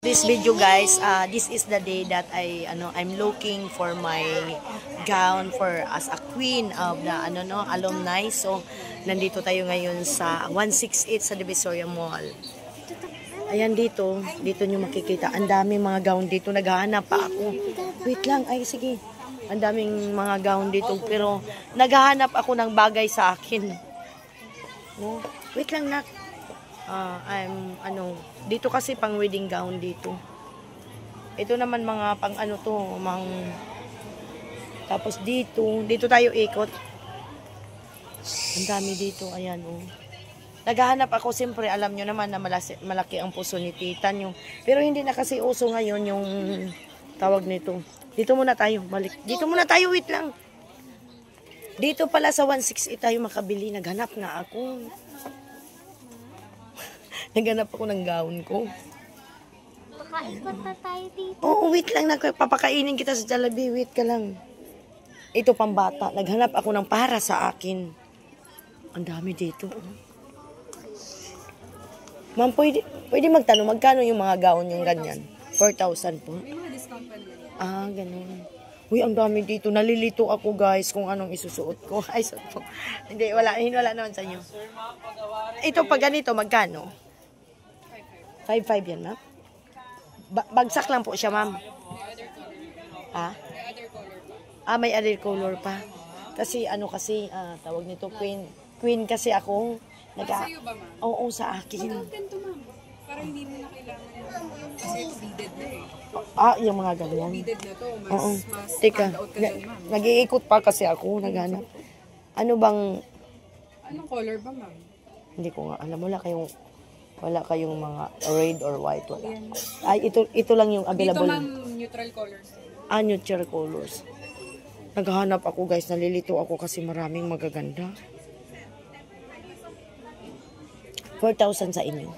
This video guys, this is the day that I'm looking for my gown for as a queen of the alumni. So nandito tayo ngayon sa 168 sa Divisoria Mall. Ayan dito niyo makikita. Ang daming mga gown dito, naghahanap pa ako. Wait lang, ay sige. Ang daming mga gown dito pero naghahanap ako ng bagay sa akin. No? Wait lang nak. Dito kasi pang wedding gown dito. Ito naman mga pang tapos dito tayo ikot. Ang dami dito, ayan oh. Naghahanap ako, siyempre alam nyo naman na malaki ang puso ni Titan yung, pero hindi na kasi uso ngayon yung tawag nito. Dito muna tayo, dito muna tayo, wait lang. Dito pala sa 168 tayo makabili, naghanap nga ako. Naghanap ako ng gown ko. Pakaikot na tayo dito. Oo, wait lang. Papakainin kita sa Jollibee. Wait ka lang. Ito pambata. Naghanap ako ng para sa akin. Ang dami dito. Ma'am, pwede magtanong. Magkano yung mga gown yung ganyan? 4,000 po. May mga discount pa nila. Ah, ganun. Uy, ang dami dito. Nalilito ako guys kung anong isusuot ko. Ay, suot po. Hindi, wala naman sa inyo. Ito pag ganito, magkano? 5,500 yan, ma'am? Bagsak lang po siya, ma'am. Ah? May other color pa. Kasi, tawag nito, queen kasi ako. Sa'yo ba, ma'am? Oo, sa akin. Magkakten to, ma'am. Para hindi mo na kailangan. Kasi ito beaded na eh. Yung mga ganyan. Beaded na to. Oo. Mas Teka, stand out ka dyan, ma'am. nag-iikot pa kasi ako, naghanap. Ano bang, Anong color ba, ma'am? hindi ko nga alam, wala kayong mga red or white, wala. Ay, ito lang yung Dito, available. ma'am, neutral colors. Neutral colors. Naghahanap ako guys, nalilito ako kasi maraming magaganda. 4,000 sa inyo.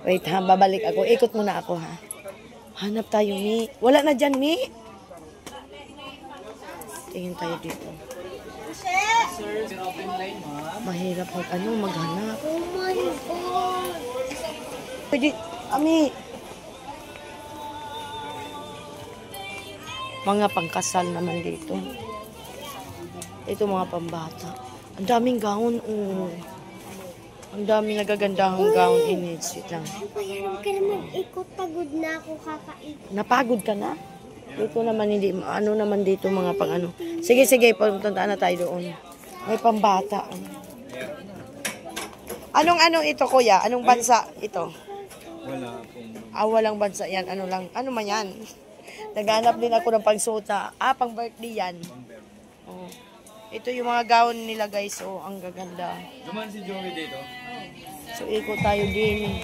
Wait ha, babalik ako. Ikot muna ako ha. Hanap tayo, Mi. Wala na dyan, Mi. Tingin tayo dito. Mahirap maghanap. Oh my God! Pwede, Ami. Mga pangkasal naman dito. Ito mga pambata. Ang daming gown, oh. Ang daming nagagandahang gown in it. Wait lang. Huwag ka naman ikot. Pagod na ako kakaikot. Napagod ka na? Dito naman hindi, naman dito mga pang Sige, puntaan na tayo doon. May pambata. Anong ito, kuya? Anong bansa ito? Wala akong... Walang bansa yan. Ano man yan? Naghanap din ako ng pangsuta. Pang birthday yan. Oh. Ito yung mga gown nila guys. Oh, ang gaganda. Duman si Joey dito. So, ikot tayo din.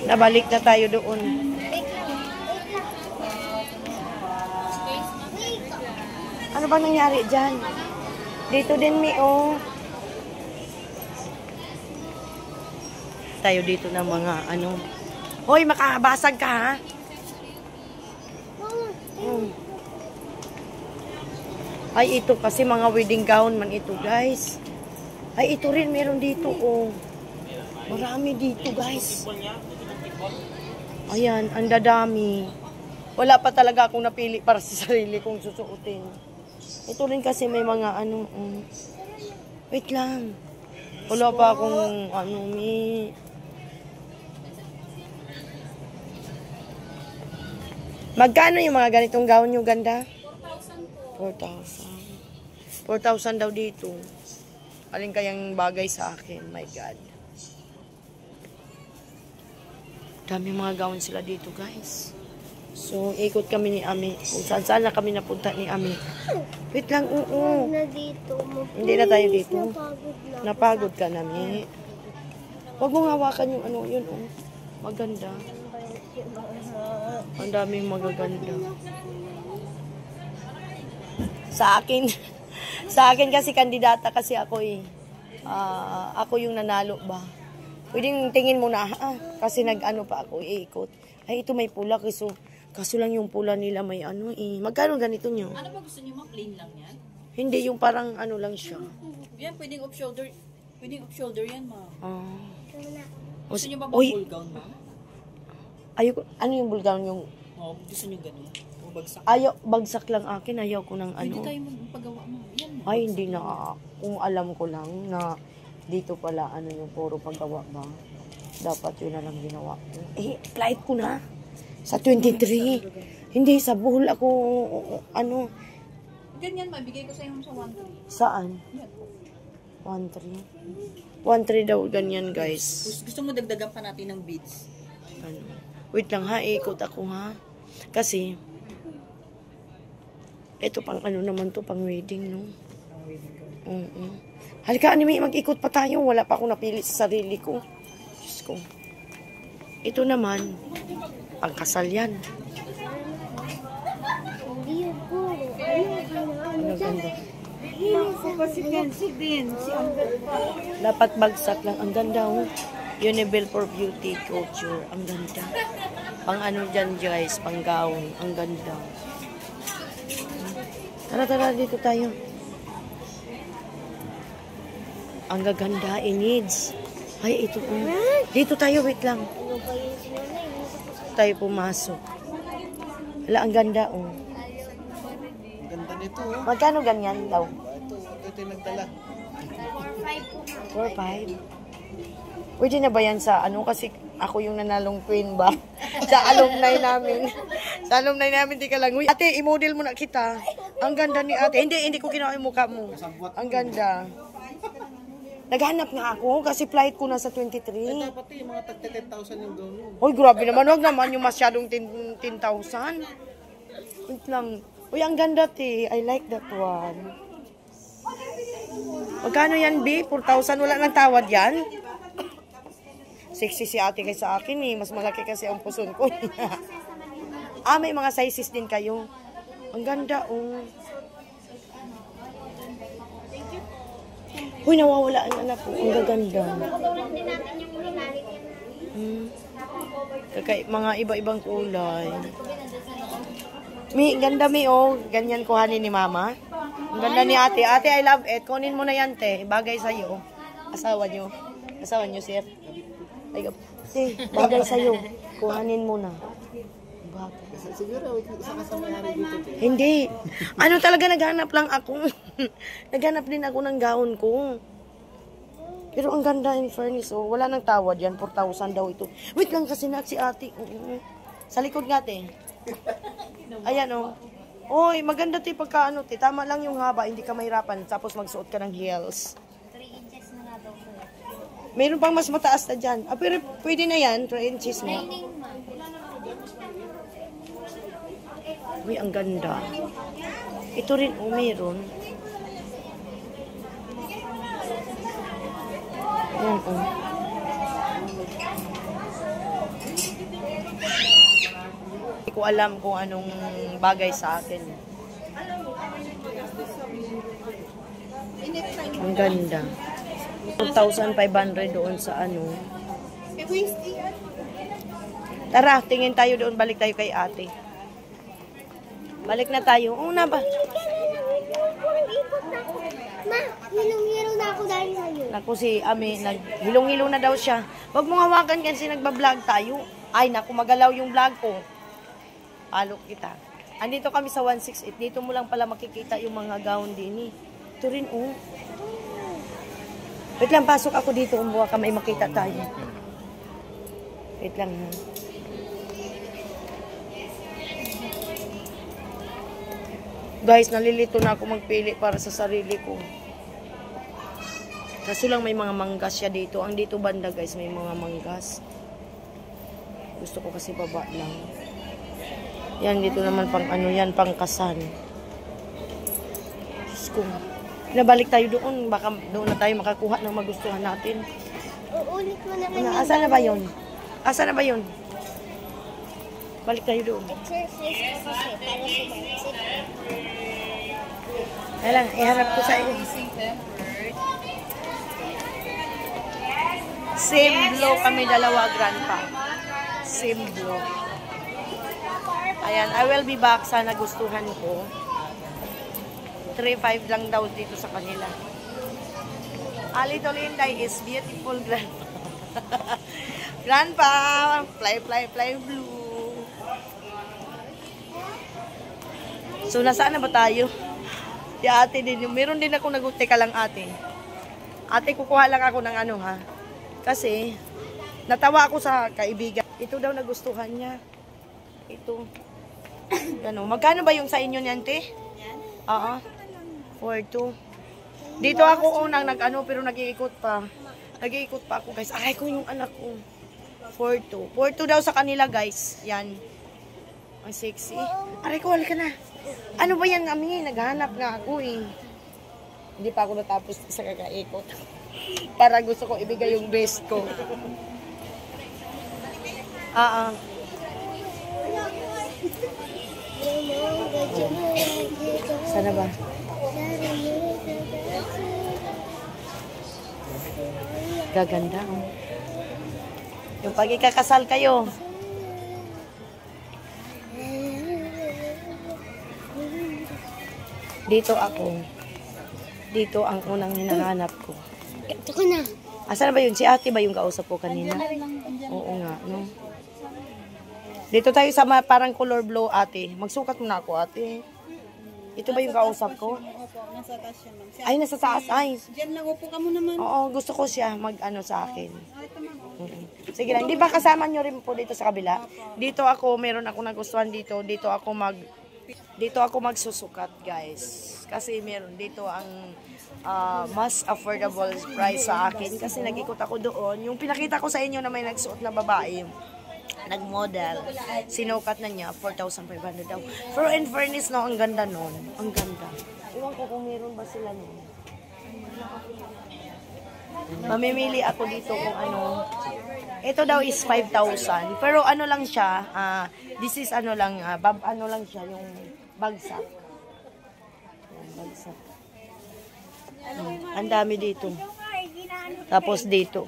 Nabalik na tayo doon. Ano bang nangyari dyan? Dito din, Mi, oh. Tayo dito ng mga Hoy, makabasag ka, ha? Ay, ito kasi mga wedding gown man ito, guys. Ay, ito rin meron dito, oh. Marami dito, guys. Ayan, ang dadami. Wala pa talaga akong napili para sa sarili kong susuotin. Ito rin kasi may mga wait lang. Wala pa akong Magkano yung mga ganitong gown nyo, ganda? 4,000. 4,000 daw dito. Alin kayang bagay sa akin? My God. Dami mga gown sila dito, guys. So, ikot kami ni Ami. Kung saan na kami napunta ni Ami. Wait lang, oo. Na dito. Hindi na tayo dito. Napagod na. Napagod ka na, Mi. Huwag mong hawakan yung yun, oh. Maganda. Ang daming magaganda. Sa akin kasi kandidata kasi ako eh. Ako yung nanalo ba. Pwedeng tingin mo na, kasi pa ako, iikot. Ay, ito may pula, kaso lang yung pula nila may Magkano ganito nyo? Ano ba gusto nyo, ma? Plain lang yan? Hindi, yung parang ano lang siya. Yan, pwedeng off-shoulder. Pwedeng off-shoulder yan, ma. Ah. Gusto niyo ba Uy, full gown, ma? ayoko, ano yung bulgown yung, Oo, gusto niyo ganun. O bagsak. ayaw, bagsak lang akin, ayaw ko ng Pwede ano. tayo magpagawa, ma. Yan, ma. Ay, hindi na, kung alam ko lang na dito pala, ano yung puro paggawa ba. Dapat yun na lang ginawa ko. Eh, flight ko na. Sa 23. Hindi, sa Bohol ako, ano, Ganyan, ma. Bigay ko sa iyo sa 1-3. saan? Yan po. 1-3. 1-3 daw, ganyan guys. Gusto mo dagdagan pa natin ng beads? Ano. Wait lang ha, ikot ako ha. Kasi, ito pang ano naman to, pang wedding, no? Halika, anime, mag-ikot pa tayo. Wala pa ako napili sa sarili ko. Diyos ko. Ito naman, pangkasal yan. Hindi yung puro. Ano Ganda. Kasi fancy din. Si Amber pa. Dapat bagsak lang. Ang ganda, oh. Universal for Beauty Culture. Ang ganda. Pang ano dyan, guys, pang gown. Ang ganda. Tara, tara, dito tayo. Ang gaganda, needs. Ay, ito. Dito tayo, wait lang. Ano ba yung sinanay? Tayo pumasok. Wala, ang ganda, oh. Ang ganda nito, oh. Magkano ganyan daw? Ito yung nagdala. 4-5. Pwede na ba yan sa ano? Kasi ako yung nanalong twin ba? Sa alumni namin. Sa alumni namin, di ka lang. Uy, ate, i-model mo na kita. Ang ganda ni ate. Hindi ko kinuha yung mukha mo. Ang ganda. Naghanap nga ako kasi flight ko na sa 23. Dapat yung mga tagta 10,000 yung gown yun. Uy, grabe naman. Huwag naman yung masyadong 10,000. Wait lang. Uy, ang ganda, te. I like that one. Magkano yan, B? 4,000? Wala nang tawad yan? Sexy si ate kaysa akin, eh. Mas malaki kasi ang puson ko. May mga sizes din kayo. Ang ganda, oh. Uy, nawawala ang anak ko. Ang gaganda. Mga iba-ibang kulay. Ganda mi, oh. Ganyan kuhanin ni mama. Ang ganda ni ate. Ate, I love it. Kunin mo na yan, te. Bagay sa'yo. Asawa nyo. Asawa nyo, sir. Ay, te, bagay sa'yo. Kuhanin mo na. Bagay. Siguro, isa ka sa mayari dito. Hindi. Ano talaga, naghanap lang ako. Naghanap din ako ng gown ko. Pero ang ganda in fairness, oh. Wala nang tawad yan. 4,000 daw ito. Wait lang kasi si ate. Sa likod nga, te. Ayan, oh. Oy, maganda 'to pagka ano, te. Tama lang yung haba, hindi ka mahirapan. Tapos magsuot ka ng heels. 3 inches na nga daw po. Mayroon pang mas mataas na dyan. Pero pwede na yan, 3 inches mo. Uy, ang ganda. Ito rin, oh, mayroon. Ayan, oh. Hindi ko alam kung anong bagay sa akin. Ang ganda. 4,500 doon sa ano. Tara, tingin tayo doon. Balik tayo kay ate. Balik na tayo. Una ba? Ma, hilong-hilong na ako dahil sa'yo. Naku si Ami, hilong-hilong na daw siya. Huwag mong hawakan kasi nagbablog tayo. Ay, naku, magalaw yung vlog ko. Palok kita. Andito kami sa 168. Dito mo lang pala makikita yung mga gown din eh. Ito rin, oh. Wait lang, pasok ako dito. Umuha ka, may makita tayo. Wait lang, ha. Guys, nalilito na ako magpili para sa sarili ko. Kaso lang may mga manggas siya dito. Ang dito banda, guys, may mga manggas. Gusto ko kasi baba lang. Yan, dito naman pang ano yan, pang kasan. Diyos ko. Nabalik tayo doon. Baka doon na tayo makakuha ng magustuhan natin. Uulit mo naman yung Asa na ba yun? Asa na ba yun? Balik tayo doon. exercise kasi para sumansip. Kaya lang, iharap ko sa iyo. Same blow kami dalawa, grandpa. Same blow. Ayan, I will be back. Sana gustuhan ko. 3.5 lang daw dito sa kanila. Little Inday is beautiful, grandpa. Grandpa, fly, fly, fly, blue. So, nasaan na ba tayo? Si ate din. Meron din ako teka lang ate. Ate, kukuha lang ako ng ano ha. Kasi, natawa ako sa kaibigan. Ito daw nagustuhan niya. Ito. Ano, magkano ba yung sa inyo niyan, te? Oo. 4.2. Dito ako unang nag-ano, pero nag-iikot pa. Nag-iikot pa ako, guys. Ay, ko yung anak ko. 4.2. 4.2 daw sa kanila, guys. Yan. Ang sexy. Aray ko, halika na. Ano ba yan, Ami? Naghanap nga ako eh. Hindi pa ako natapos sa kakaikot. Para gusto ko ibigay yung best ko. Sana ba? Gaganda. Oh. Yung pag ikakasal kayo. Dito ako. Dito ang unang hinahanap ko. Ito ko na. Asan na ba yun? Si ate ba yung kausap ko kanina? Oo nga, no? Dito tayo sa parang color blue, ate. Magsukat muna ako, ate. Ito ba yung kausap ko? Opo, nasa taas siya, ma'am. Ay, nasa taas. Ay. Diyan lang, upo ka mo naman. Oo, gusto ko siya mag-ano sa akin. Ito, ma'am. Sige lang. Hindi ba kasama nyo rin po dito sa kabila? Dito ako, meron ako nagustuhan dito. Dito ako magsusukat, guys. Kasi meron dito ang mas affordable price sa akin. Kasi nag-ikot ako doon. Yung pinakita ko sa inyo na may nagsuot na babae, nag-model, sinukat na niya, 4,500 daw. Pero in fairness, no, ang ganda nun. Ang ganda. Iwan ko kung meron ba sila nun. Mamimili ako dito kung ano. Ito daw is 5,000. Pero ano lang siya, this is ano lang, ano lang siya, yung bagsak. Yan, bagsak. Ang dami dito. Tapos dito.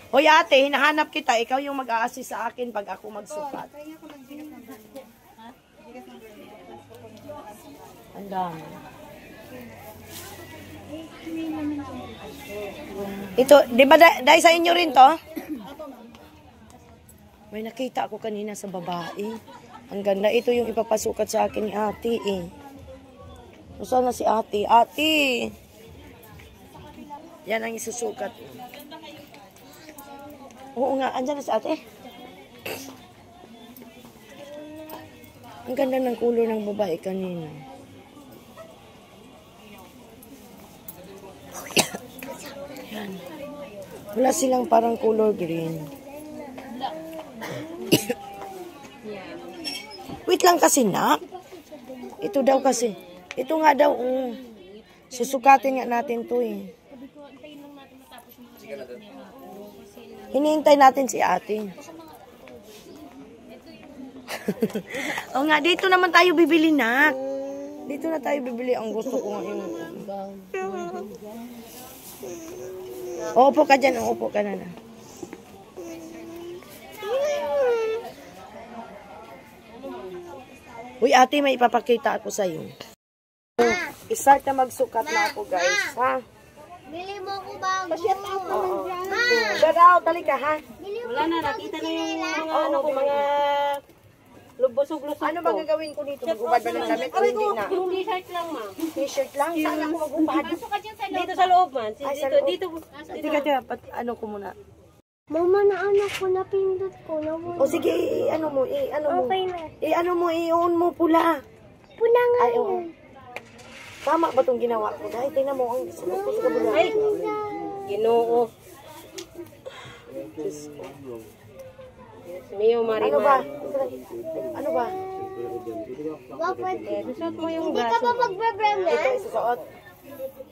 Hoy ate, hinahanap kita. Ikaw yung mag-a-assist sa akin pag ako magsukat. Ang dami. Ito, di ba dahil sa inyo rin to? May nakita ako kanina sa babae. Ang ganda. Ito yung ipapasukat sa akin ni ate eh. Saan na si ate? Ate! Yan ang isusukat. Oo nga, andyan na si ate. Ang ganda ng kulor ng babae kanina. Yan. Wala silang parang color green. Wait lang kasi na. Ito daw kasi. Ito nga daw. Susukatin nga natin to eh. Hinihintay natin si ate. O nga, dito naman tayo bibili na. Dito na tayo bibili. Ang gusto ko nga yung... Opo ka dyan. Opo ka na. Uy, ate, may ipapakita ako sa'yo. I-start na magsukat na ako, guys. Ha? Bili mo ko bago. Pasyat ako naman dyan. Gadaw, talika, ha? Wala na, nakita na yung mga ano ko, mga lubos-lubos Ano bang gagawin ko dito? Mag-ubad ba ng damit o hindi na? Yung t-shirt lang, ma'am. T-shirt lang? Saan ako mag-ubad? Dito sa loob, man. Ay, sa loob. Dito. Teka, ano ko muna. Mama, na anak ko, napindot ko. O sige, ano mo, Okay na. ano mo, i-on mo pula. Puna nga Ay, oo. Tama ba itong ginawa ko? Dahil tingnan mo, ang sunod ko sa kabula. Ay, Ginoo. Diyos ko. Mio Marimar. Ano ba? Ano ba? Susot mo yung Hindi ka braso. ba magbe-brem na? Ito, isusuot.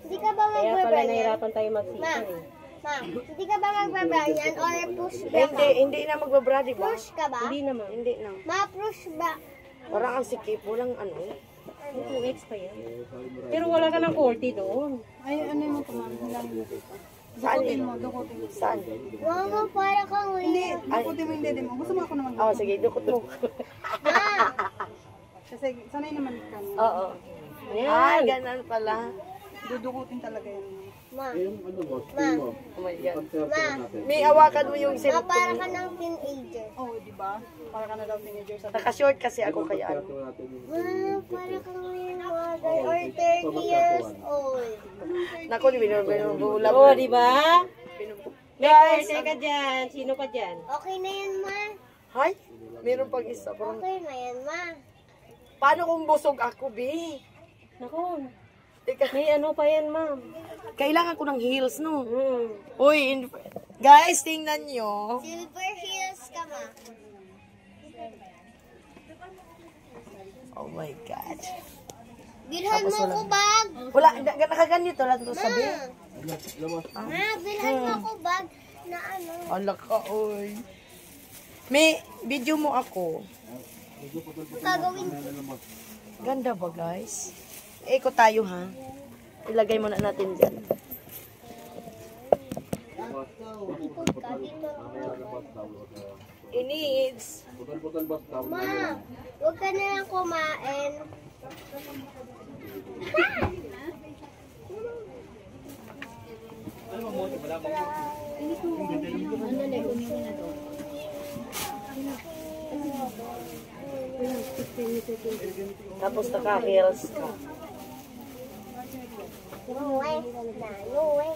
Hindi ka ba Kaya pala magbe-brem yan? nahirapan tayo Ma, mag-sita eh. ma, hindi ka ba magbe-brem yan? Or push ba ka? Hindi na magbabra, di ba? Push ka ba? Hindi naman. Hindi na. Ma, push ba? Parang ang sikip, walang ano. 2 weeks pa yan. Pero wala ka ng 40 doon. Ay, ano mo ito, ma'am? Hilangin mo. Saan Dukutin yun? mo, dukutin mo. Saan? Mama, para kang Hindi, wala. dukutin mo yung dede mo. Gusto mo ako naman. Oo, sige, dukot mo. Ma, Kasi sanay naman ka. Oo. Ay, ganun pala. Dudukutin talaga yan. Ma, Oh my God. ma, May hawakan mo yung ma, cellphone. para ka ng teenager. Oo, di ba? Para ka na daw teenager sa Naka-short kasi ako kaya ano. Ma, para ka ngayon mother or 30 years old. Naku, binubulab. Oo, di ba? Guys, Teka dyan. Sino ka dyan? Okay na yan, ma. Hay, meron pang isa. Parang, Okay na yan, ma. paano kung busog ako, Bi? Naku, Teka, may ano pa yan, ma'am. kailangan ko ng heels, no? Hmm. Uy, guys, tingnan nyo. Silver heels ka, ma. Oh my God. Bilhan Tapos mo wala. ko bag. Wala, nakaganito lang ito sabi. Ma, bilhan mo ko bag na ano. Alak ka, oy. May video mo ako. Gagawin ko. Ganda ba, guys? Eko tayo, ha? Ilagay muna natin dyan. Ikot ka dito. It needs. Ma, huwag ka na lang kumain. Tapos naka-heels ka. Nuwe, na, nuwe.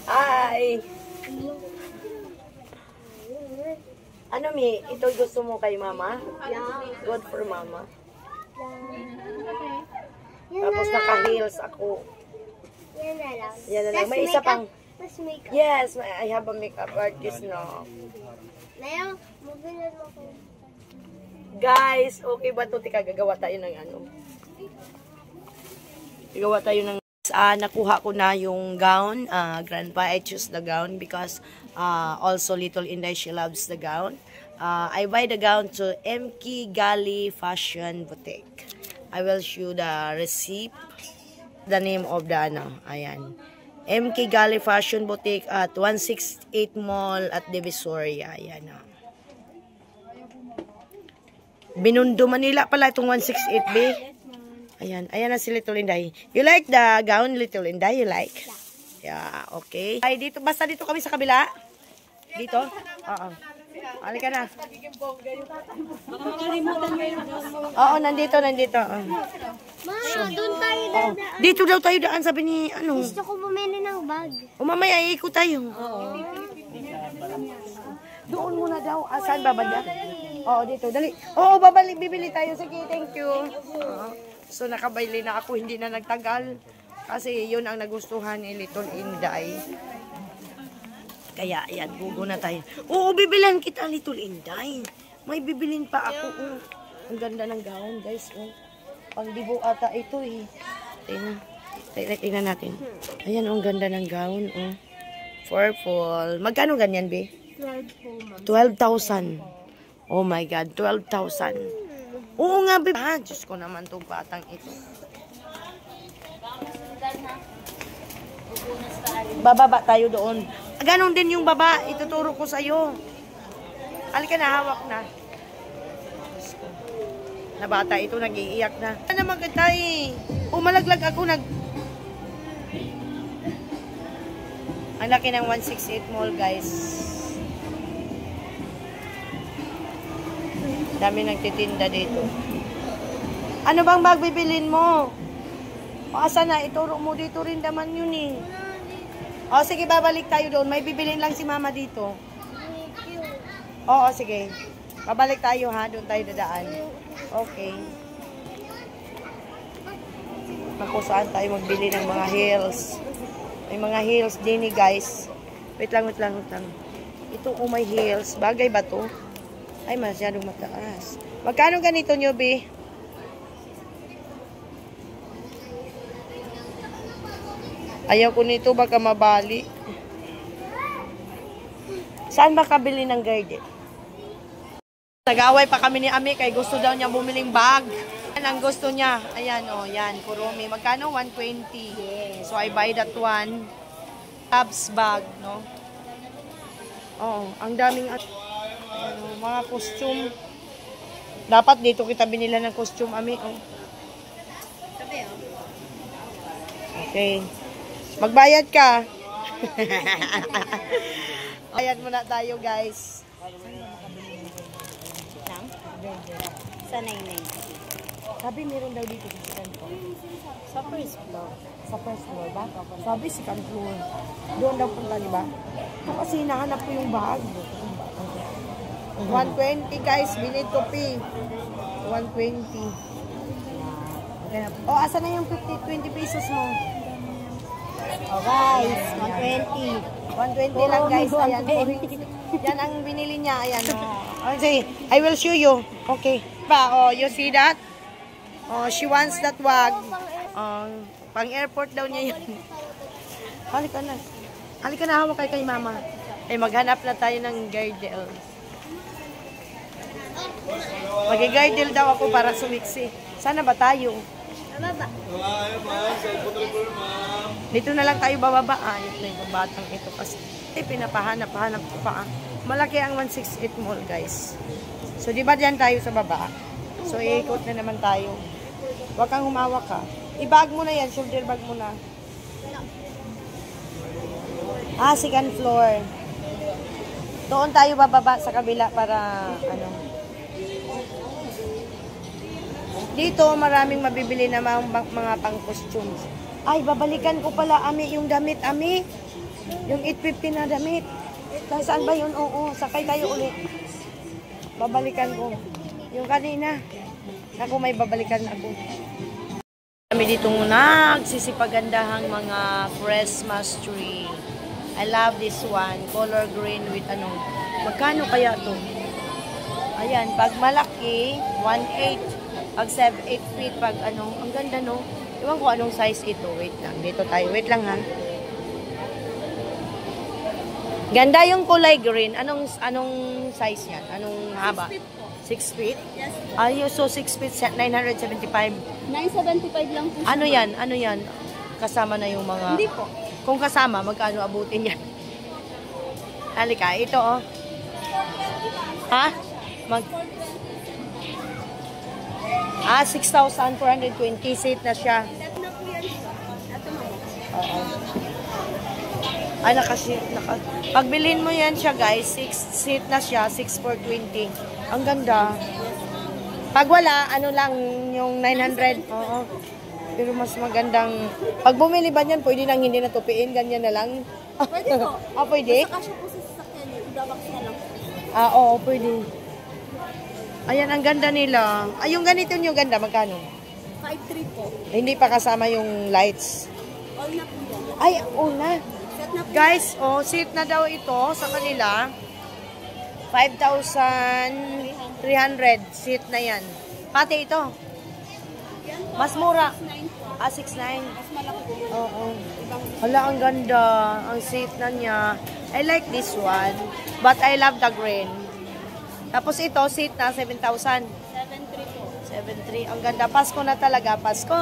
Ay! Ano, Mi? Ito gusto mo kay Mama? Good for Mama. Yan Tapos na lang. naka-heels ako. Yan na lang. Yan na lang. Tas May isa makeup. pang. Mas makeup. Yes, I have a makeup artist now. Ngayon, mabilan mo ko. Guys, okay ba ito? Tika, gagawa tayo ng ano. Gagawa tayo ng... nakuha ko na yung gown. Grandpa, I choose the gown because also Little Inday, she loves the gown. I buy the gown to MK Gali Fashion Boutique. I will show the receipt. The name of the ano. Ayan. MK Gali Fashion Boutique at 168 Mall at Divisoria. Ayan o. Binundo Manila pala itong 168B. Ayan. Ayan na si Little Inday. You like the gown, Little Inday? You like? Yeah, okay. Ay, dito. Basta dito kami sa kabila. Dito? Oo. Halika na. Oo, nandito. Ma, doon tayo Oo. dadaan. Dito daw tayo daan, sabi ni, ano. Gusto ko bumili ng bag. O mamaya, ikot tayo. Doon muna daw. Saan babanda? Oo, dito. Dali. Oo, bibili tayo. Sige, thank you. Oo. So, nakabayli na ako. Hindi na nagtagal. Kasi yun ang nagustuhan ni Little Inday. Kaya, ayan, gugo na tayo. Oo, bibilan kita, Little Inday. May bibilin pa ako. Oh. Ang ganda ng gown, guys. Oh. Pang-dibo ata ito eh. Tingnan natin. Ayan, oh, ang ganda ng gown. Oh. Purple. Magkano ganyan, be? 12,000. Oh my God, 12,000. Oo nga, be. Ah, Diyos ko naman itong batang ito. Bababa tayo doon. Ganon din yung baba. Ituturo ko sa'yo. Halika na, hawak na. Na bata ito, nag-iiyak na. Ano naman kita eh. Umalaglag ako, Ang laki ng 168 Mall, guys. Dami nagtitinda dito. Ano bang bag bibilin mo? O, asa na? Ituro mo dito rin naman yun eh. O, sige, babalik tayo doon. May bibilin lang si Mama dito. Oo, sige. Babalik tayo ha. Doon tayo dadaan. Okay. Naku, saan tayo magbili ng mga heels? May mga heels din eh, guys. Wait lang. Ito, oh, may heels. Bagay ba to? Ay, masyadong mataas. Magkano ganito nyo, be? Ayaw ko nito, baka mabali. Saan ba kabili ng garden? Nag-away pa kami ni Ami kay gusto daw niya bumiling bag. Yan ang gusto niya. Ayan, oh, yan. Kurumi. Magkano? 120. So, I buy that one. Tabs bag, no? Oo, ang daming... Ayan, oh, mga costume. Dapat dito kita binila ng costume, Ami. Oh. Okay. Magbayad ka. Bayad muna tayo, guys. Sa 99. Sabi meron daw dito sa second floor. Sa first floor. Sa first floor ba? Sabi second floor. Doon daw punta, di ba? Kasi hinahanap ko yung bag. 120 guys, we need to pay. 120. Okay na. Oh, asa na yung 20 pesos mo? Oh guys, 120. 120 lang guys. Ayan. Yan ang binili niya. Ayan. Oh. Okay, I will show you. Okay. Pa, oh, you see that? Oh, she wants that wag. Pang airport daw niya yan. Halika na. Halika na, hawak kay mama. Eh, maghanap na tayo ng girdle. Mag-girdle daw ako para sumiksi. Sana ba tayo? Baba. Dito na lang tayo bababa. Ito na yung batang ito. Kasi pinapahanap ko pa. Malaki ang 168 mall, guys. So, di ba dyan tayo sa baba? So, iikot na naman tayo. Huwag kang humawak ka. I-bag mo na yan. Shoulder bag mo na. Second floor. Doon tayo bababa sa kabila para, ano. Dito, maraming mabibili na mga pang-costumes. Ay, babalikan ko pala, Ami, yung damit, Ami. Yung 850 na damit. Saan ba yun? Oo, sakay tayo ulit. Babalikan ko. Yung kanina. Ako, may babalikan ako. Kami dito muna, nagsisipagandahang mga Christmas tree. I love this one. Color green with anong. Magkano kaya to? Ayan, pag malaki, 1.8. Pag 8 feet, pag ano, ang ganda no. Iwan ko anong size ito. Wait lang, dito tayo. Wait lang ha. Ganda yung kulay green. Anong size yan? Anong haba? 6 feet? Yes. Ay, so 6 feet, 975. 975 lang po. Ano yan? Ano yan? Kasama na yung mga... Hindi po. Kung kasama, magkano abutin yan? Halika, ito oh. Ha? 6,420 seat na siya. Oo. Ay, pagbilhin mo yan siya, guys, 6 seat na siya, 6,420. Ang ganda. Pag wala, ano lang, yung 900. Oo. Pero mas magandang, pag bumili ba niyan, pwede nang hindi natupiin, ganyan na lang. Pwede po. Pwede? Kasya po sa sasakyan, i-box na lang. Oo, pwede. Ayan, ang ganda nila. Ay, yung ganito yung ganda, magkano? 5.3 po. Hindi pa kasama yung lights. All na po yan. Ay, all na. Set na po. Guys, seat na daw ito sa kanila. 5,300 seat na yan. Pati ito. Mas mura. 6,900. Mas malaki po. Oo. Hala, ang ganda. Ang seat na niya. I like this one. But I love the green. Tapos ito, seat na 7,000. 7.3 po. 7.3. Ang ganda. Pasko na talaga. Pasko,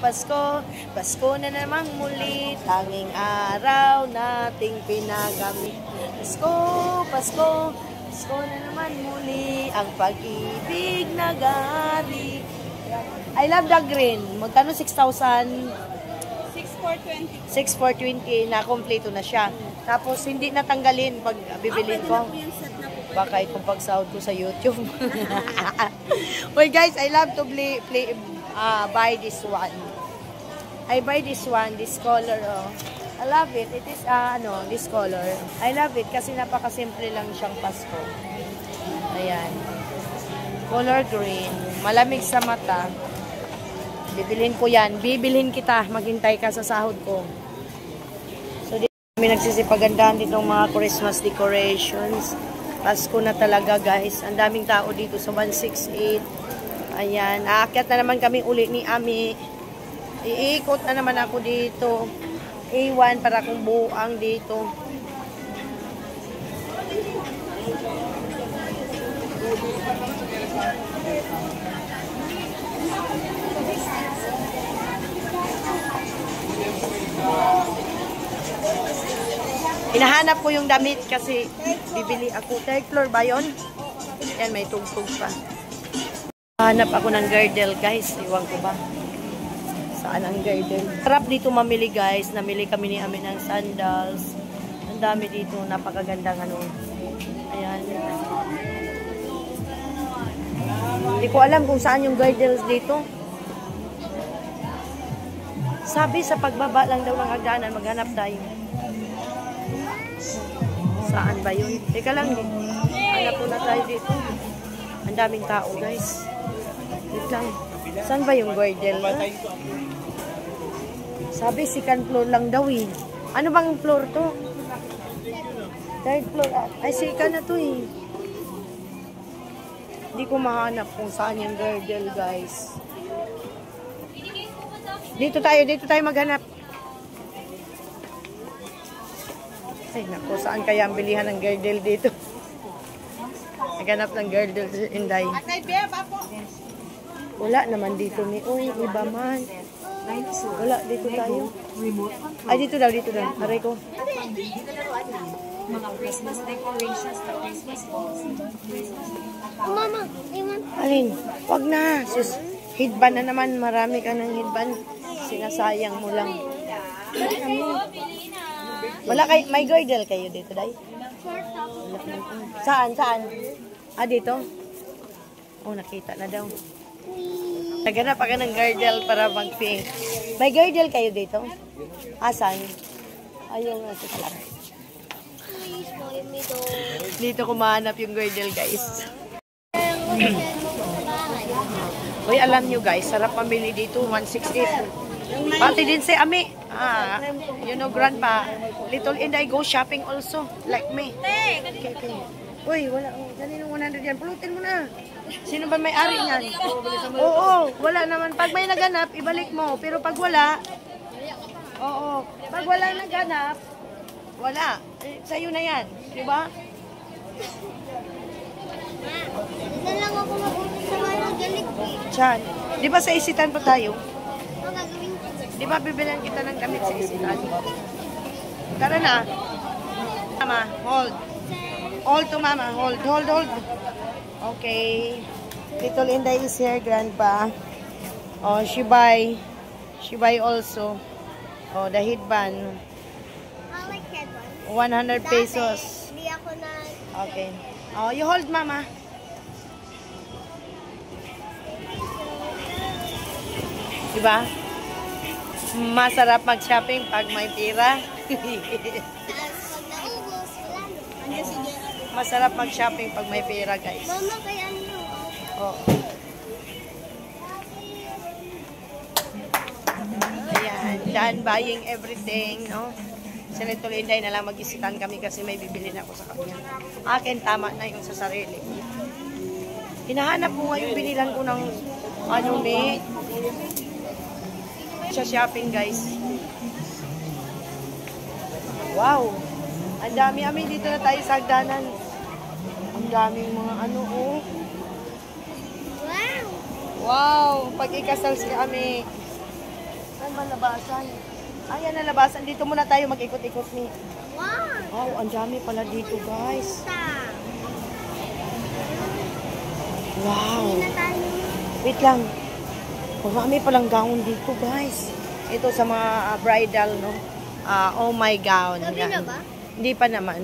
Pasko. Pasko na namang muli. Tanging araw nating pinagamit. Pasko, Pasko. Pasko na naman muli. Ang pag-ibig na gali. I love the green. Magkano 6,000? 6,420. 6,420 na kompleto na siya. Tapos hindi natanggalin pag bibilin ko. Pwede na po yung set na po. Baka itong pagsahod ko sa YouTube. Well guys, I love to buy this one. I buy this one, this color. Oh. I love it. It is this color. I love it kasi napakasimple lang siyang Pasko. Ayan. Color green. Malamig sa mata. Bibilhin ko yan. Bibilhin kita. Maghintay ka sa sahod ko. So, dito kami nagsisipagandahan ditong mga Christmas decorations. Pasko na talaga, guys. Ang daming tao dito sa 168. Ayan. Aakyat na naman kami uli ni Ami. Iikot na naman ako dito. A1 para kung buang dito. Hinahanap ko yung damit kasi bibili ako. Third floor ba yun? Yan, may tugtog pa. Hanap ako ng girdle, guys. Iwan ko ba? Saan ang girdle? Sarap dito mamili, guys. Namili kami ni Ami ng sandals. Ang dami dito. Napakagandang ano. Ayan. Hindi ko alam kung saan yung girdles dito. Sabi sa pagbaba lang daw ng hagdanan, maghanap tayo. Saan ba yun? Teka lang, hanap po na tayo dito. Ang daming tao, guys. Wait lang. Saan ba yung girdle? Sabi, second floor lang daw eh. Ano bang floor to? Third floor. Ay, second na to eh. Hindi ko mahanap kung saan yung girdle, guys. Dito tayo maghanap. Ay, naku, saan kaya ang bilihan ng girdle dito? Naghanap ng girdle si Inday. Wala naman dito ni. Uy, iba man. Wala, dito tayo. Ay, dito daw. Aray ko. Mga Christmas decorations, the Christmas balls. Mama, iwan. Alin? Wag na. Sus, headband na naman. Marami ka ng headband. Sinasayang mo lang. Wala kayo, may girdle kayo dito, Day? Saan? Ah, dito? Oh, nakita na daw. Naghanap ka ng girdle para mag-pink. May girdle kayo dito? Asan? Ayun, nasa lang. Please, buy me those. Dito ko mahanap yung girdle, guys. Uy, alam nyo, guys, sarap pamili dito, 168. Pati din si Ami. You know, grandpa, Little Inday go shopping also, like me. Okay. Uy, wala. Kanino 100 yan? Pulutin mo na. Sino ba may-ari niyan? Oo, wala naman. Pag may naganap, ibalik mo. Pero pag wala, oo. Pag wala naganap, wala. Sa'yo na yan. Diba? Dito lang ako mag-ulit sa mga galit. Chan. Di ba sa isitan pa tayo? Ang gagawin ko. Di ba bibilan kita ng gamit sa isitan? Tara na. Mama, hold. Hold to mama. Hold. Okay. Little Inday is here, grandpa. Oh, she buy also. Oh, the headband. I like headband. 100 pesos. Hindi ako na... Okay. Oh, you hold, mama. Diba? Masarap mag-shopping pag may pira. Tapos pag naubos, wala na. Masarap mag-shopping pag may pera, guys. Mama, kaya ano? Oh. Ayan, done buying everything, no? Si Little Inday na lang mag-isitan kami kasi may bibili na ako sa kanya. Akin, tama na yung sa sarili. Hinahanap ko ngayon, binilan ko ng ano, may sa shopping, guys. Wow! Ang dami, dito na tayo sa hagdanan. Ang daming mga ano, oh. Wow! Wow! Pag ikasal si Ami. Saan ba labasan? Ayan na labasan. Dito muna tayo mag-ikot-ikot ni. Wow! Wow, ang dami pala dito, guys. Wow! Hindi na tayo. Wait lang. Marami palang gown dito, guys. Ito sa mga bridal, no? Oh my gown. Gabi Yan. na ba? Hindi pa naman.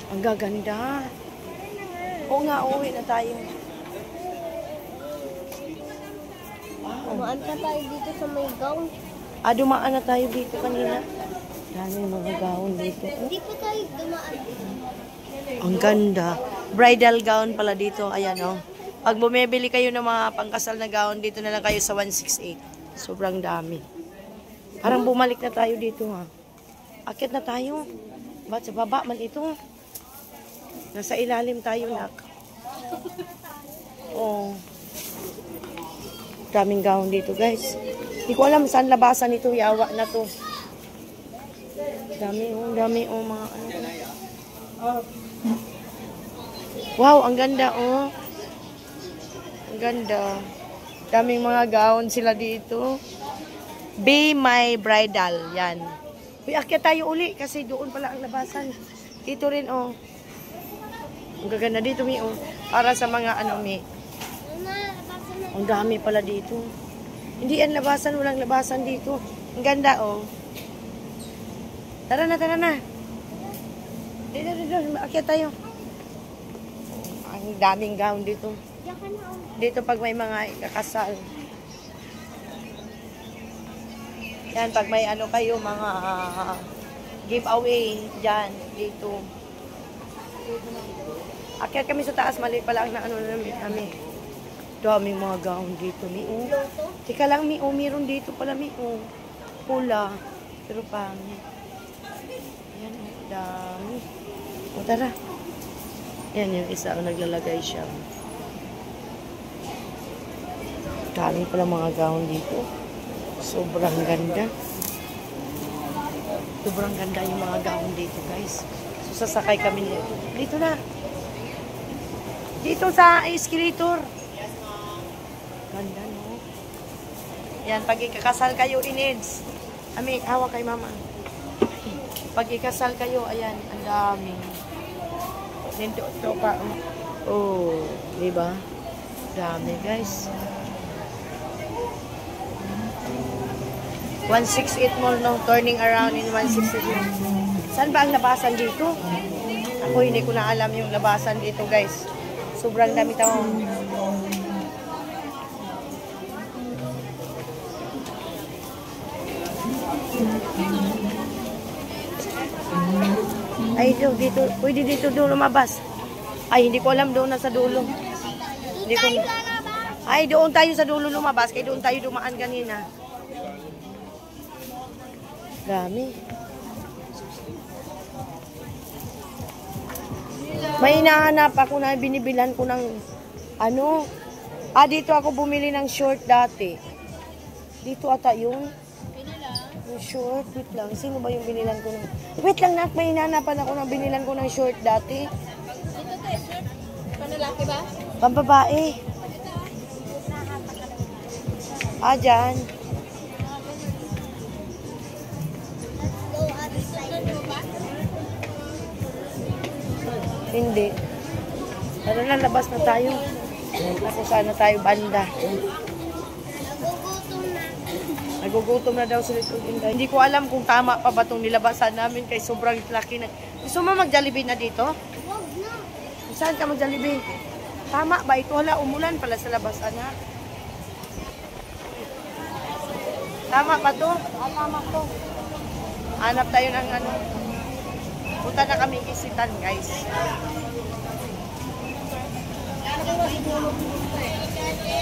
Ang gaganda. Oo nga, uuwi na tayo. Wow. Dumaan pa tayo dito sa may gown. Dumaan na tayo dito kanina. Dami mga gown dito. Hindi pa tayo dumaan. Ang ganda. Bridal gown pala dito. Ayan, oh. Pag bumibili kayo ng mga pangkasal na gown, dito na lang kayo sa 168. Sobrang dami. Parang bumalik na tayo dito, ha. Akit na tayo. Ba't sa baba man ito? Nasa ilalim tayo, nak. Oh. Daming gown dito, guys. Hindi ko alam saan labasan ito. Yawa na to. Dami, oh, mga ano. Wow, ang ganda, oh. Ang ganda. Daming mga gown sila dito. Be My Bridal. Yan. Uy, akyat tayo uli kasi doon pala ang labasan. Dito rin, oh. Ang gaganda dito, Mi, oh. Para sa mga, ano, Mi. Mama, Ang dami pala dito. Hindi yan labasan, walang labasan dito. Ang ganda, oh. Tara na, tara na. Dito, akyat tayo. Ang daming gown dito. Dito pag may mga ikakasal. Yan, pag may ano kayo, mga giveaway dyan, dito. Akyat kami sa taas, mali pa lang na ano namin kami. Daming mga gown dito, Mi. Oh. Teka lang, Mi. Oh, meron dito pala, Mi. Oh. Pula. Pero pangit. Yan, oh, dami. O, tara. Yan yung isa, naglalagay siya. Dami pala mga gown dito. Sobrang ganda. Sobrang ganda yung mga gown dito, guys. So, sasakay kami dito. Dito na. Dito sa escalator. Ganda, no? Yan, pag ikakasal kayo, Inids. Ami, hawak kay mama. Pag ikasal kayo, ayan, ang dami. Dito pa. Oh, di ba? Dami, guys. 168 Mall, no? Turning around in 168. Saan ba ang labasan dito? Ako hindi ko na alam yung labasan dito, guys. Sobrang dami tao. Ay, dito. Pwede dito doon lumabas. Ay, hindi ko alam doon na sa dulo. Hindi ko... Ay, doon tayo sa dulo lumabas. Kaya doon tayo dumaan kanina. Dami. May hinahanap ako na binibilan ko ng ano. Dito ako bumili ng short dati. Dito ata yun. Yung short, wait lang. Sino ba yung binilan ko ng... Wait lang, nak. May hinanapan ako ng binilan ko ng short dati. Ito tayo, short. Panlalaki ba? Pambabae. Dyan. Hindi. Tara na, labas na tayo. Ako sana tayo banda. Nagugutom na daw si Little Inday. Hindi ko alam kung tama pa ba itong nilabasan namin kay sobrang laki na. Gusto mo mag-Jollibee na dito? Wag na. Saan ka mag-Jollibee? Tama ba ito? Hala, umulan pala sa labasan ha. Tama ba to? Tama to. Hanap tayo ng ano. Punta na kami isitan, guys.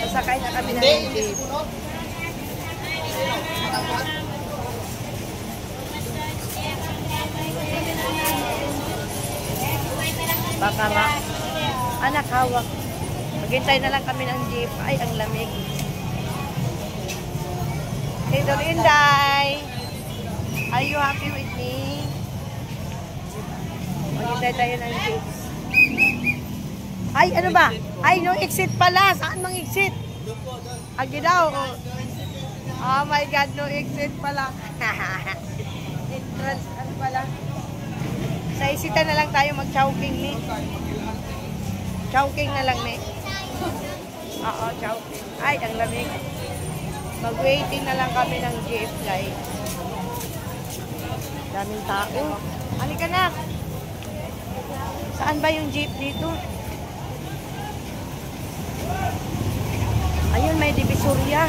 Sasakay na kami ng jeep. Baka nga. Anak, hawak. Maghintay na lang kami ng jeep. Ay, ang lamig. Little Inday, are you happy with me? Maghintay tayo ng jeep. Ay, ano ba? Ay, no exit pala. Saan mang exit? Agi daw. Oh my God, no exit pala. Entrance, ano pala? Sa isita na lang tayo mag-chowking ni. Chowking na lang ni. Oo, chowking. Ay, ang lamig. Mag-waiting na lang kami ng jeep, guys. Daming tao. Halika na. Saan ba yung jeep dito? Ayun, may divisoria.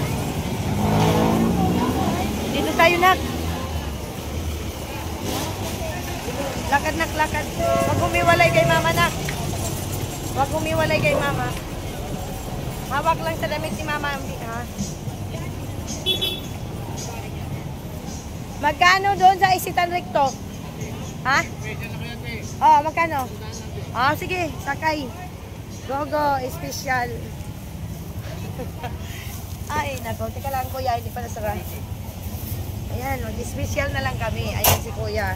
Dito tayo, nak. Lakad, nak, lakad. Huwag humiwalay kay mama, nak. Huwag humiwalay kay mama. Hawak lang sa damit ni mama, ha? Magkano doon sa isitan recto? Ha? Oh, magkano? Sige, sakay. Go, go, special. Ay, nako. Teka lang, kuya. Hindi pa nasara. Ayan, mag-special na lang kami. Ayan si kuya.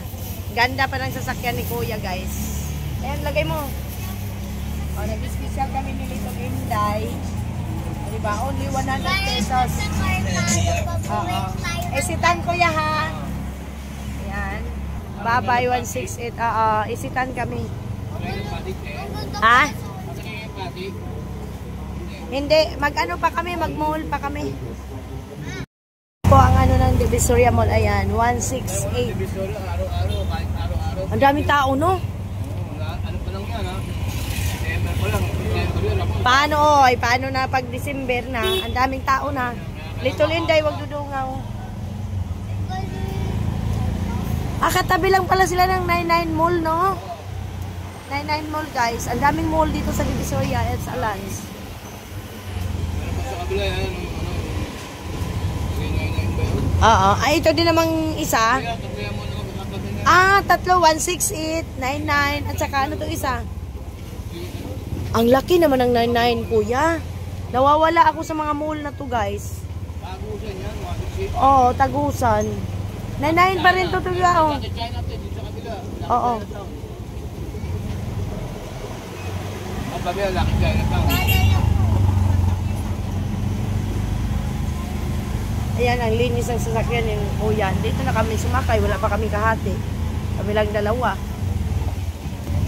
Ganda pa ng sasakyan ni kuya, guys. Ayan, lagay mo. Nag-special kami ni Little Inday. Diba? Only 100 pesos. Isitan kuya, ha? Ayan. Bye-bye, 168. Isitan kami. Ha? Hindi, mag-ano pa kami, mag-mall pa kami. Po ang ano ng Divisoria Mall, ayan, 168. Araw-araw, kahit araw-araw. Ang daming tao, no? Ano pa lang yan, ha? December pa lang. December yun, ako. Paano, oy? Paano na pag December na? Ang daming tao na. Little Inday, wag dudungaw. Katabi lang pala sila ng 99 Mall, no? 99 Mall, guys. Ang daming mall dito sa Divisoria at sa Alliance. Meron pa sa kabila yan. Oo. Ay, ito din namang isa. Kaya, tapuyan mo na katabi na. Tatlo, 168, 99, at saka ano to isa? Ang laki naman ng 99, kuya. Nawawala ako sa mga mall na to, guys. Tagusan yan, 168. Oo, Tagusan. 99 pa rin to, kuya. Oh. Sa China, dito sa kabila. Oo. Ang kabila, laki China town. Ayan, ang linis ng sasakyan yung kuya. Dito na kami sumakay, wala pa kami kahati. Kami lang dalawa.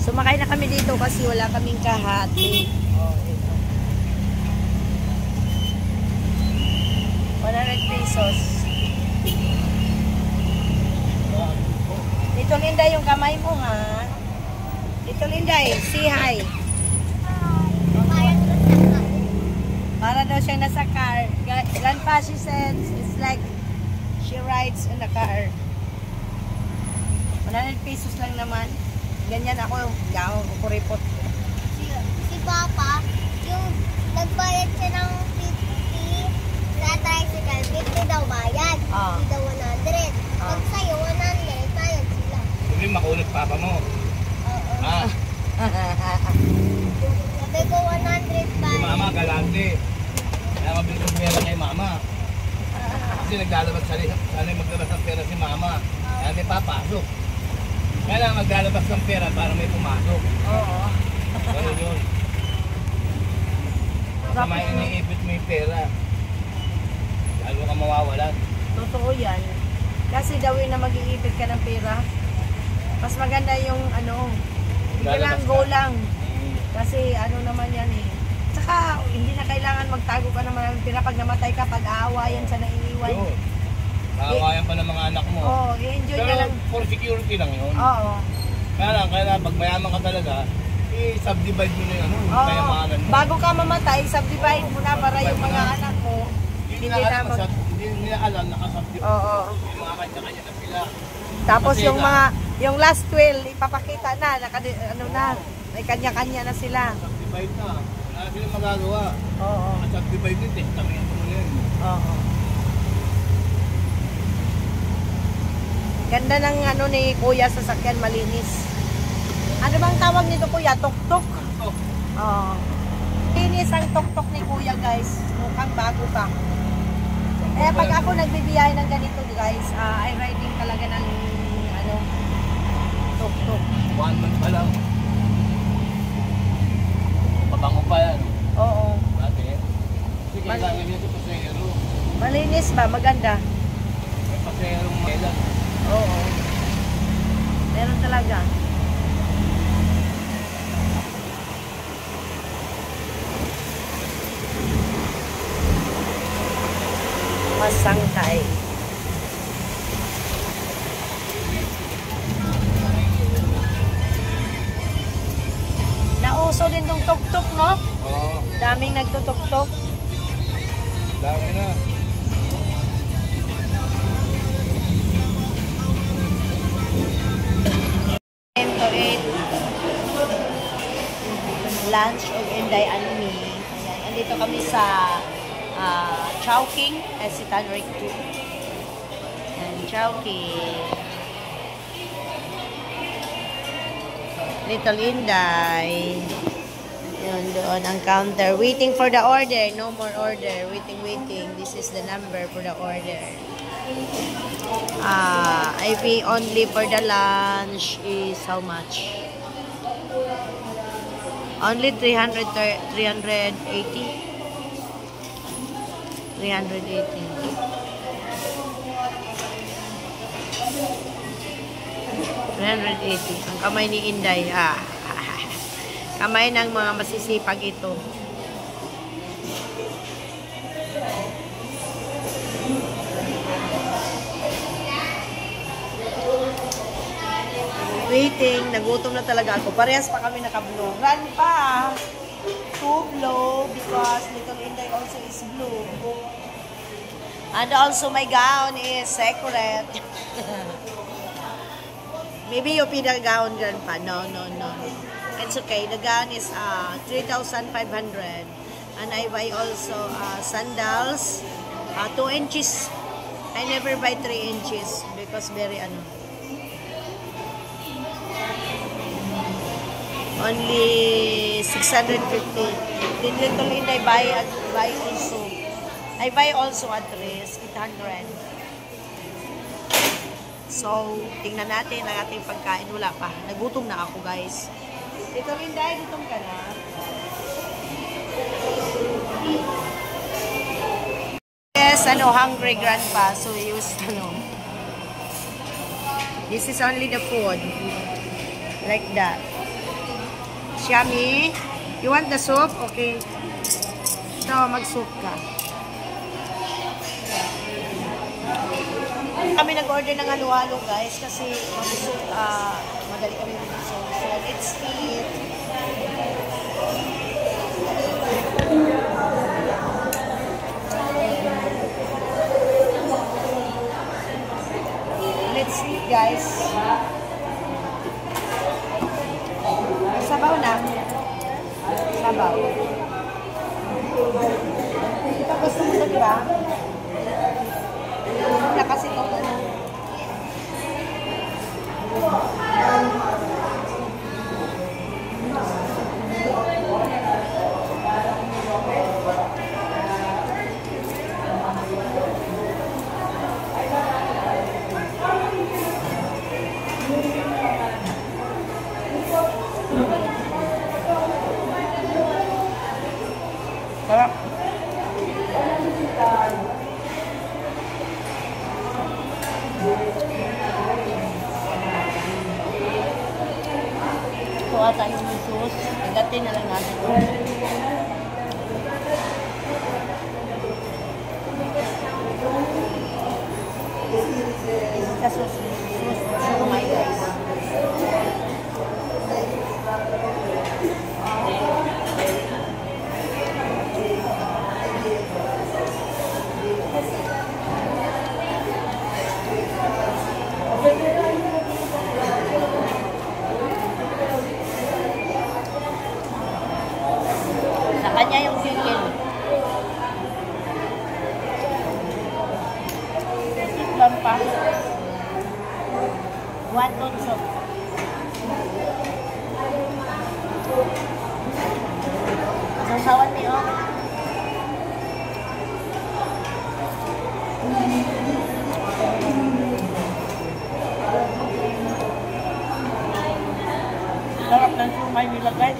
Sumakay na kami dito kasi wala kaming kahati. Oh, ito. 100 pesos. Dito Linday yung kamay mo, ha? Dito Linday, say hi. Para daw siya nasa car. Ilan pa, she said, it's like she rides in the car. 100 pesos lang naman. Ganyan ako, gawang kukuripot. Si Papa, yung nagbayad siya ng 50 sa tricycle, 50 daw bayad. Ah. Hindi daw 100. Pag sa'yo, 100, bayad sila. Sabi, makunot papa mo. Oo. Ah, Sabi ko 100 si bayad. mama, galante. Kaya mabilis ang pera kay mama. Kasi naglalabas sana maglabas ng pera si mama. Kaya may papasok. Kaya lang maglalabas ng pera para may pumasok. Oo. Ganun yun. Sa may iniipit mo yung pera. Lalo ka mawawalan. Totoo yan. Kasi daw yun na mag-iipit ka ng pera. Mas maganda yung ano, hindi lang go lang. Kasi ano naman yan eh. Tsaka hindi na kailangan magtago ka naman ng pera pag namatay ka, pag-aawayan sa naiiwan. Yun. Kawayan pa ng mga anak mo. Oo, i-enjoy Pero ka lang. for security lang yun. Oo. Kaya pag mayaman ka talaga, i-subdivide mo na yung Oo. kayamanan mo. Bago ka mamatay, subdivide mo na para yung mga anak mo. Hindi Hindi na mag... hindi nila alam nakasubdivide. Oo. Yung mga kanya-kanya na sila. Tapos Kasi yung mga, yung last will, ipapakita na, ano na, may kanya-kanya na sila. Subdivide na. Wala na silang magagawa. Oo. Subdivide din, testamento mo na yun. Oo. Ganda ng ano ni Kuya sa sakyan, malinis. Ano bang tawag nito, Kuya? Tuk-tuk? Oh, Oo. Linis ang tuk-tuk ni Kuya, guys. Mukhang bago pa. Kaya pag ako nagbibiyahe ng ganito, guys, I riding talaga ng ano, tuk-tuk. 1 month pa lang. Pabango pa yan. Oo. Dati. Kasi kailangan nyo ito pasahero. Malinis ba? Maganda? May pasaherong kailan. Oo. Meron talaga. Masangkay. Nauso din tong tuk-tuk, no? Oo. Daming nagtutuk-tuk. Dami na. To eat lunch of Inday and me. Ayan. Andito kami sa Chowking, si Tanric 2. And Chowking. Little Inday. Yun, doon ang counter. Waiting for the order. No more order. Waiting. This is the number for the order. I pay only for the lunch is how much? Only 380. 380. Ang kamay ni Inday. Kamay ng mga masisipag ito. waiting. Nagutom na talaga ako. Parehas pa kami naka-blue. Run pa! Two blue because Little Inday also is blue. And also my gown is secret. Maybe you pin the gown, Grandpa. No. It's okay. The gown is 3,500. And I buy also sandals. 2 inches. I never buy 3 inches because very only 650. Then Little Inday buy also. I buy also a dress, 800. So, tingnan natin ang ating pagkain. Wala pa. Nagutom na ako, guys. Little Inday, gutom ka na? Yes, hungry grandpa. So, use, this is only the food. Like that. Yummy. You want the soup? Okay. So, mag-soup ka. Kami nag-order ng halo-halo, guys, kasi madali kami mag-soup. So, let's eat. Let's eat, guys. Sabaw na. Sabaw. Ito gusto mo ito, diba? Wala kasi itong sarap. Ito ata yung sauce. Igatin na lang natin. Ito sauce. Oh my guys. Sa kanya yung chicken. Tikman pa. One tonso. Sasawan niyo. Sarap ng sumay nila, guys.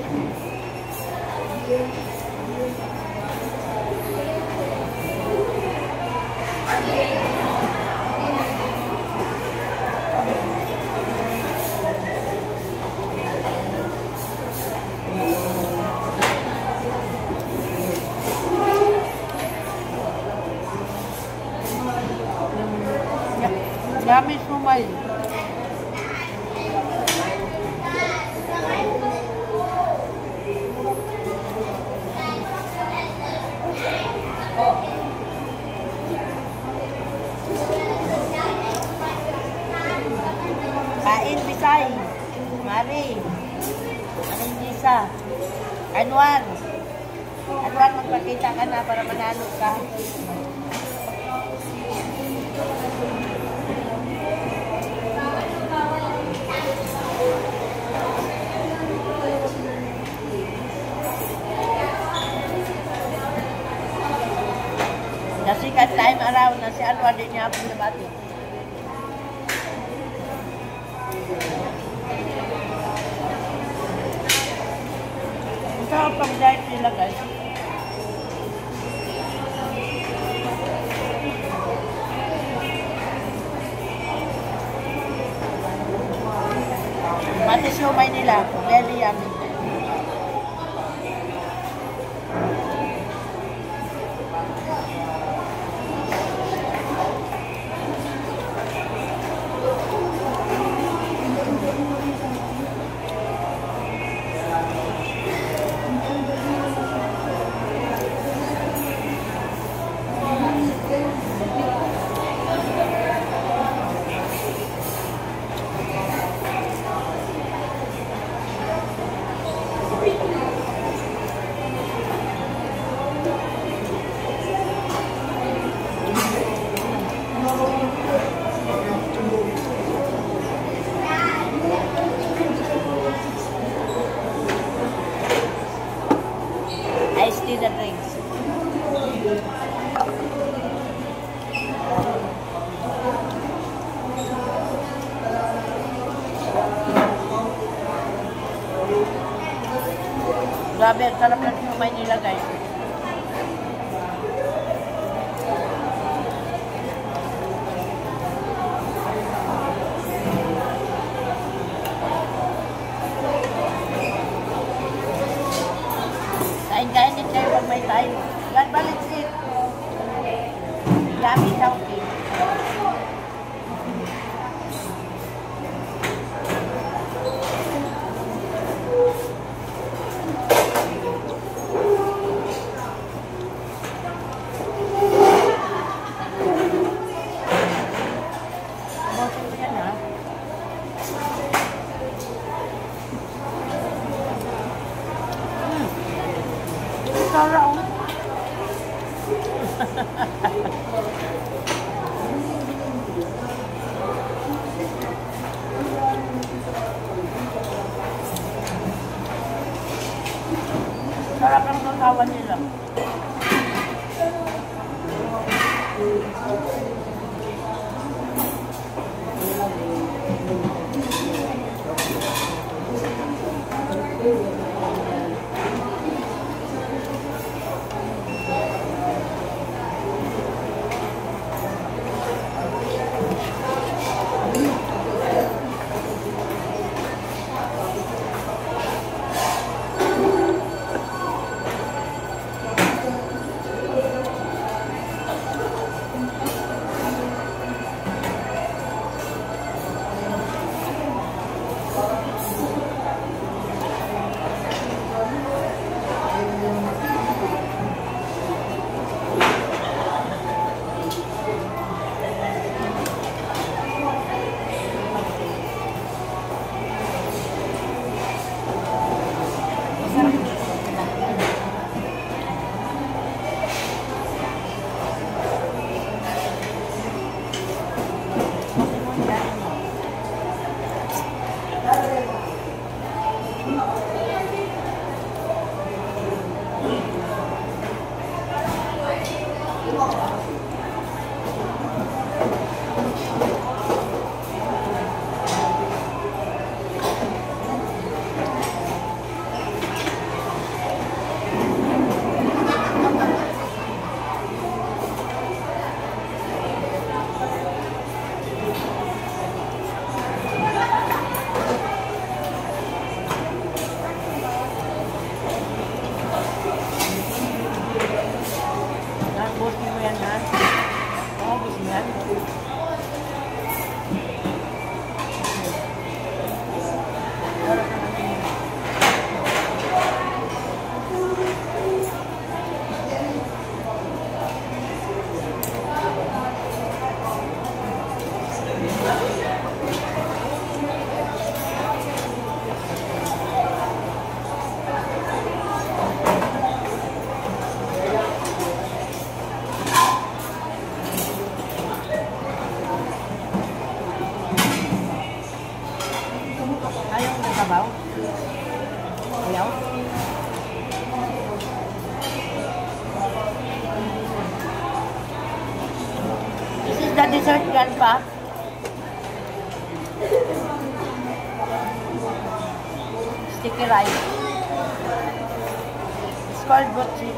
Yummy sumay. Kain, Bisay. Mari. Aning Lisa. Anwar. Anwar, magpakita ka na para manalo ka. Nasikat time around na si Anwar din niya po nabati. Ito ang pang-diet nila, guys. Mati siomay nila, very yummy. Grabe, ang sarap ng siomay nila guys. Kain-kain din kayo pag may time. God balance it. Yummy, healthy. Sarap. Sarap ang katawan nila. sabaw? Ayaw? This is the dessert grandpa. Sticky rice. It's called butchi.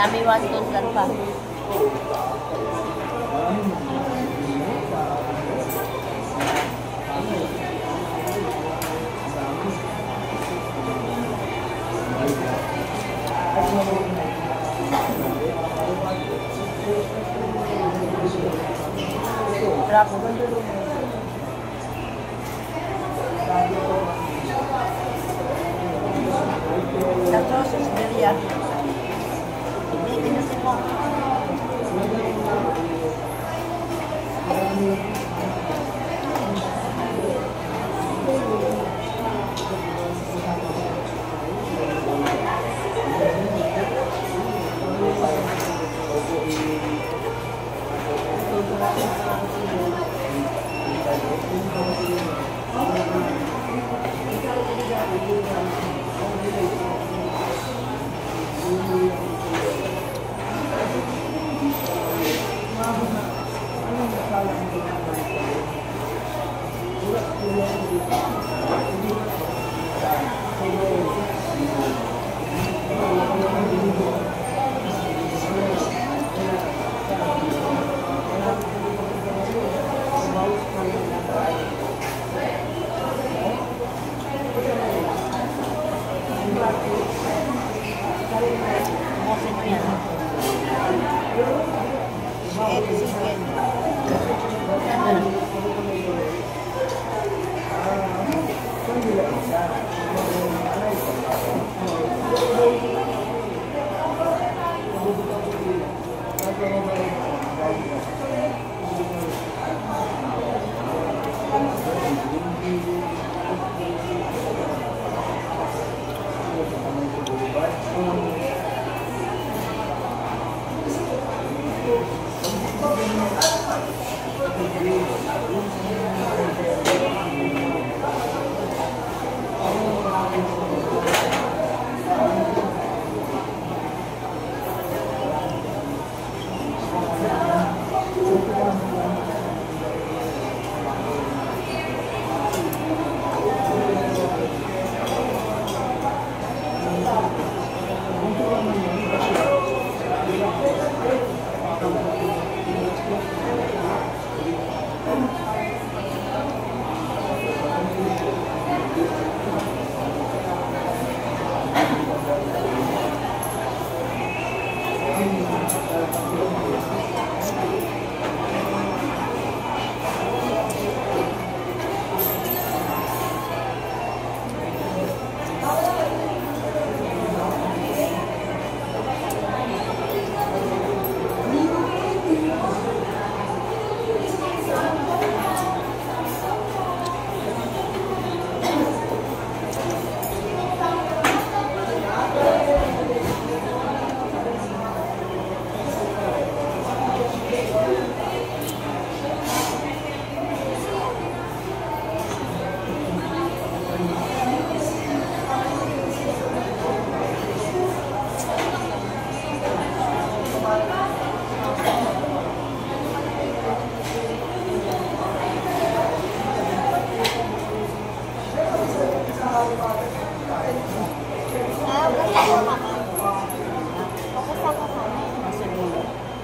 Yummy wonton kan pa. Sarap. The sauce is very yummy.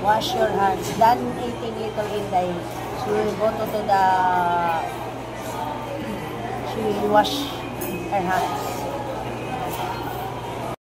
Wash your hands. Done eating Little Inday. She will go to the... She will wash her hands.